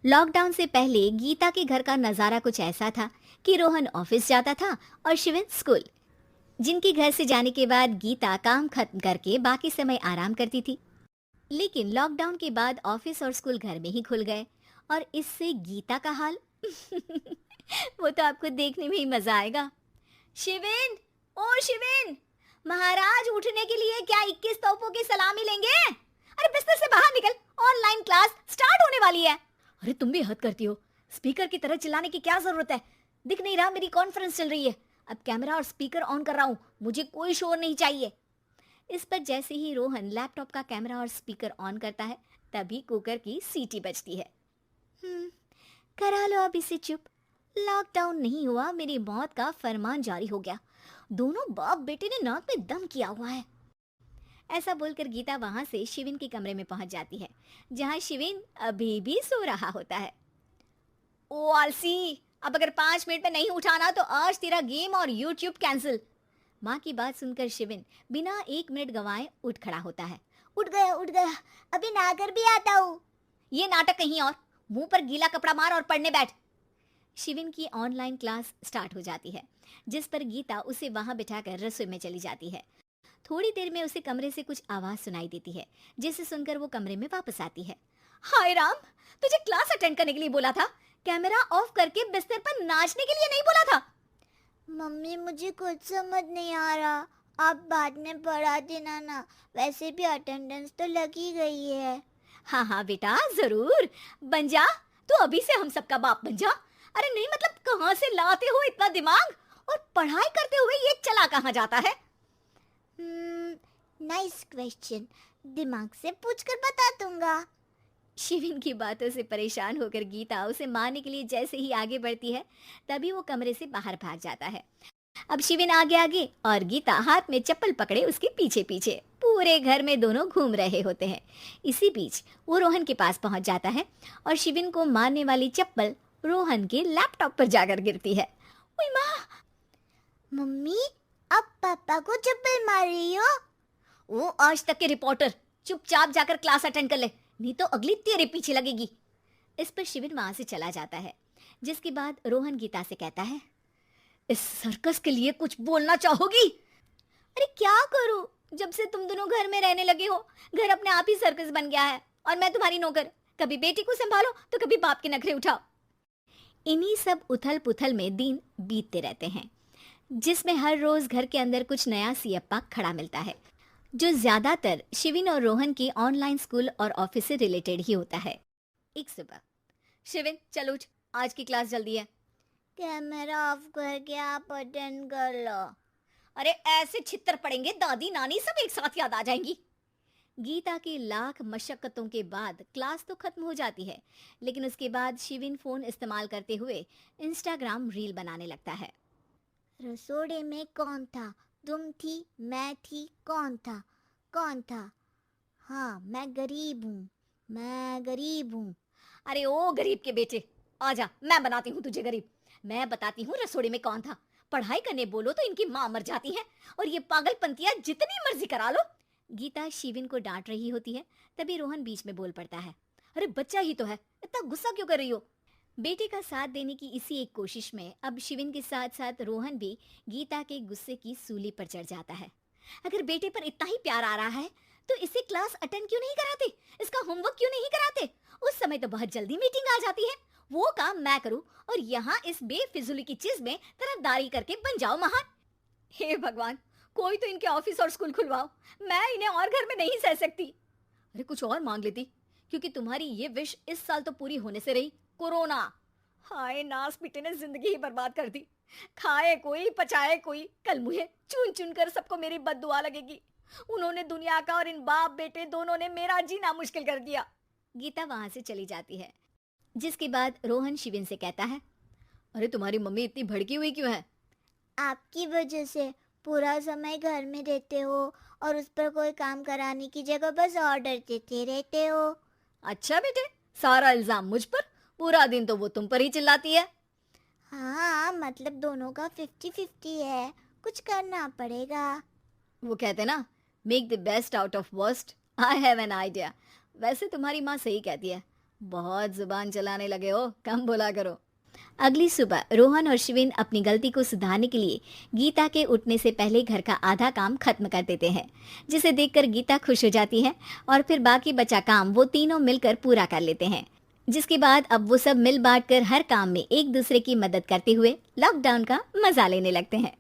Lockdown से पहले गीता के घर का नज़ारा कुछ ऐसा था कि रोहन ऑफिस जाता था और शिविन स्कूल। जिनके घर से जाने के बाद गीता काम खत्म करके बाकी समय आराम करती थी। लेकिन लॉकडाउन के बाद ऑफिस और स्कूल घर में ही खुल गए और इससे गीता का हाल वो तो आपको देखने में ही मजा आएगा। शिविन, ओ शिविन, महाराज उठने के लिए क्या 21 तोपों की सलामी लेंगे? अरे बिस्तर से बाहर निकल, ऑनलाइन क्लास स्टार्ट होने वाली है। अरे तुम भी हद करती हो, स्पीकर की तरह चिल्लाने की क्या जरूरत है? दिख नहीं रहा मेरी कॉन्फ्रेंस चल रही है। अब कैमरा और स्पीकर ऑन कर रहा हूँ, मुझे कोई शोर नहीं चाहिए। इस पर जैसे ही रोहन लैपटॉप का कैमरा और स्पीकर ऑन करता है तभी कुकर की सीटी बजती है। करा लो अब इसे चुप। लॉकडाउन नहीं हुआ, मेरी मौत का फरमान जारी हो गया। दोनों बाप बेटे ने नाक में दम किया हुआ है। ऐसा बोलकर गीता वहां से शिविन के कमरे में पहुंच जाती है, जहां शिविन अभी भी सो रहा होता है। ओ आलसी, अब अगर 5 मिनट में नहीं उठाना तो आज तेरा गेम और यूट्यूब कैंसिल। माँ की बात सुनकर शिविन बिना 1 मिनट गंवाए उठ खड़ा होता है। उठ गया, अभी नहाकर भी आता हूँ। ये नाटक कहीं और, मुंह पर गीला कपड़ा मार और पढ़ने बैठ। शिविन की ऑनलाइन क्लास स्टार्ट हो जाती है, जिस पर गीता उसे वहां बिठाकर रसोई में चली जाती है। थोड़ी देर में उसे कमरे से कुछ आवाज सुनाई देती है, जिसे सुनकर वो कमरे में वापस आती है। हाय राम, तुझे क्लास अटेंड करने के लिए बोला था, कैमरा ऑफ करके बिस्तर पर नाचने के लिए नहीं बोला था। मम्मी मुझे कुछ समझ नहीं आ रहा, आप बाद में पढ़ा देना ना, वैसे भी अटेंडेंस तो लगी गई है। हाँ हाँ बेटा, जरूर बन जा, तू अभी से हम सबका बाप बन जा। अरे नहीं मतलब कहाँ से लाते हो इतना दिमाग, और पढ़ाई करते हुए ये चला कहाँ जाता है? नाइस क्वेश्चन, दिमाग से पूछकर बता दूंगा। शिविन की बातों से परेशान होकर गीता उसे मारने के लिए जैसे ही आगे बढ़ती है तभी वो कमरे से बाहर भाग जाता है। अब शिविन आगे आगे और गीता हाथ में चप्पल पकड़े उसके पीछे पीछे पूरे घर में दोनों घूम रहे होते हैं। इसी बीच वो रोहन के पास पहुंच जाता है और शिविन को मारने वाली चप्पल रोहन के लैपटॉप पर जाकर गिरती है। ओए माँ! मम्मी, अब पापा को चप्पल मार रही हो? वो आज तक के रिपोर्टर, चुपचाप जाकर क्लास अटेंड कर ले, नहीं तो अगली तेरे पीछे लगेगी। इस पर शिविन वहां से चला जाता है, जिसके बाद रोहन गीता से कहता है, इस सर्कस के लिए कुछ बोलना चाहोगी? अरे क्या करूं, जब से तुम दोनों घर में रहने लगे हो, घर अपने आप ही सर्कस बन गया है और मैं तुम्हारी नौकर। कभी बेटी को संभालो तो कभी बाप के नखरे उठाओ। इन्हीं सब उथल पुथल में दिन बीतते रहते हैं, जिसमें हर रोज घर के अंदर कुछ नया सियप्पा खड़ा मिलता है, जो ज्यादातर शिविन और रोहन की ऑनलाइन स्कूल और ऑफिस से रिलेटेड ही होता है। एक सुबह, शिविन चल उठ, आज की क्लास जल्दी है। कैमरा ऑफ करके आप अटेंड कर लो। अरे ऐसे छित्तर पड़ेंगे, दादी नानी सब एक साथ याद आ जाएंगी। गीता की लाख मशक्कतों के बाद क्लास तो खत्म हो जाती है, लेकिन उसके बाद शिविन फोन इस्तेमाल करते हुए इंस्टाग्राम रील बनाने लगता है। रसोड़े में कौन था? तुम थी, मैं थी, कौन था? कौन था? हाँ, मैं गरीब हूँ। अरे ओ गरीब के बेटे, आजा, मैं बनाती हूँ तुझे गरीब। मैं बताती हूँ रसोड़े में कौन था। पढ़ाई करने बोलो तो इनकी माँ मर जाती है, और ये पागलपंतियाँ जितनी मर्जी करा लो। गीता शिविन को डांट रही होती है, तभी रोहन बीच में बोल पड़ता है। अरे बच्चा ही तो है, इतना गुस्सा क्यों कर रही हो? बेटे का साथ देने की इसी एक कोशिश में अब शिविन के साथ साथ रोहन भी गीता के गुस्से की सूली पर चढ़ जाता है। अगर बेटे पर इतना ही प्यार आ रहा है तो इसे क्लास अटेंड क्यों नहीं कराते, इसका होमवर्क क्यों नहीं कराते? उस समय तो बहुत जल्दी मीटिंग आ जाती है, वो काम मैं करूं और यहाँ इस बेफिजुली की चीज में तरफदारी करके बन जाओ महान। हे भगवान, कोई तो इनके ऑफिस और स्कूल खुलवाओ, मैं इन्हें और घर में नहीं सह सकती। अरे कुछ और मांग लेती, क्योंकि तुम्हारी ये विश इस साल तो पूरी होने से रही, कोरोना। हाय नास बेटे ने जिंदगी ही बर्बाद कर दी। खाए कोई पचाए कोई, कल मुझे चुन चुन कर सबको मेरी बद्दुआ लगेगी। उन्होंने दुनिया का और इन बाप बेटे दोनों ने मेरा जीना मुश्किल कर दिया। गीता वहां से चली जाती है, जिसके बाद रोहन शिविन से कहता है, अरे तुम्हारी मम्मी इतनी भड़की हुई क्यों है? आपकी वजह से पूरा समय घर में रहते हो और उस पर कोई काम कराने की जगह बस ऑर्डर देते रहते हो। अच्छा बेटे, सारा इल्जाम मुझ पर, पूरा दिन तो वो तुम पर ही चिल्लाती है। हाँ, मतलब दोनों का 50-50 है, कुछ करना पड़ेगा। वो कहते ना, make the best out of worst. I have an idea. वैसे तुम्हारी माँ सही कहती है, बहुत जुबान चलाने लगे हो, कम बोला करो। अगली सुबह रोहन और शिविन अपनी गलती को सुधारने के लिए गीता के उठने से पहले घर का आधा काम खत्म कर देते हैं, जिसे देखकर गीता खुश हो जाती है और फिर बाकी बचा काम वो तीनों मिलकर पूरा कर लेते हैं। जिसके बाद अब वो सब मिल बांट कर हर काम में एक दूसरे की मदद करते हुए लॉकडाउन का मजा लेने लगते हैं।